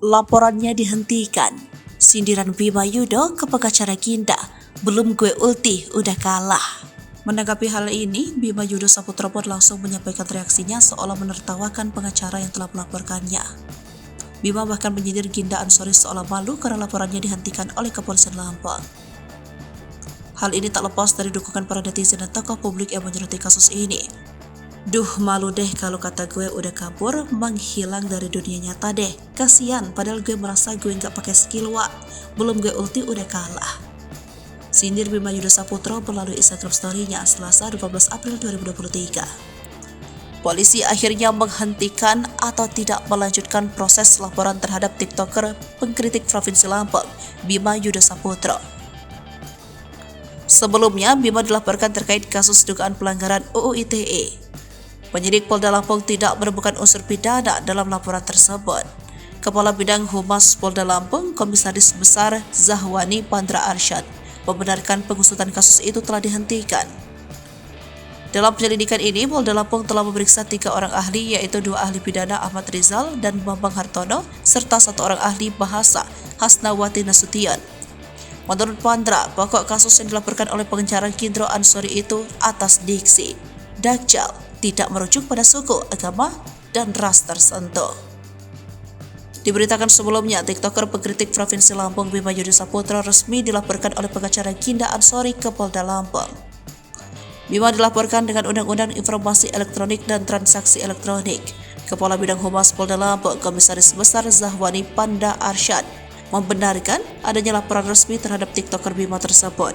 Laporannya dihentikan. Sindiran Bima Yudo ke pengacara Ginda. Belum gue ulti, udah kalah. Menanggapi hal ini, Bima Yudo Saputra pun langsung menyampaikan reaksinya seolah menertawakan pengacara yang telah melaporkannya. Bima bahkan menyindir Ginda Ansori seolah malu karena laporannya dihentikan oleh Kepolisian Lampung. Hal ini tak lepas dari dukungan para netizen dan tokoh publik yang menyoroti kasus ini. Duh, malu deh kalau kata gue udah kabur, menghilang dari dunia nyata deh. Kasian, padahal gue merasa gue nggak pakai skill wak. Belum gue ulti udah kalah. Sindir Bima Yudo Saputra melalui Instagram story-nya Selasa 12 April 2023. Polisi akhirnya menghentikan atau tidak melanjutkan proses laporan terhadap TikToker pengkritik Provinsi Lampung, Bima Yudo Saputra. Sebelumnya, Bima dilaporkan terkait kasus dugaan pelanggaran UU ITE. Penyidik Polda Lampung tidak menemukan unsur pidana dalam laporan tersebut. Kepala Bidang Humas Polda Lampung, Komisaris Besar Zahwani Pandra Arsyad, membenarkan pengusutan kasus itu telah dihentikan. Dalam penyelidikan ini, Polda Lampung telah memeriksa 3 orang ahli, yaitu 2 ahli pidana Ahmad Rizal dan Bambang Hartono, serta 1 orang ahli bahasa Hasnawati Nasution. Menurut Pandra, pokok kasus yang dilaporkan oleh pengacara Ginda Ansori itu atas diksi, dakjal, tidak merujuk pada suku, agama, dan ras tertentu. Diberitakan sebelumnya, TikToker pengkritik Provinsi Lampung Bima Yudo Saputra resmi dilaporkan oleh pengacara Ginda Ansori ke Polda Lampung. Bima dilaporkan dengan Undang-Undang Informasi Elektronik dan Transaksi Elektronik. Kepala Bidang Humas Polda Lampung, Komisaris Besar Zahwani Pandra Arsyad, membenarkan adanya laporan resmi terhadap TikToker Bima tersebut.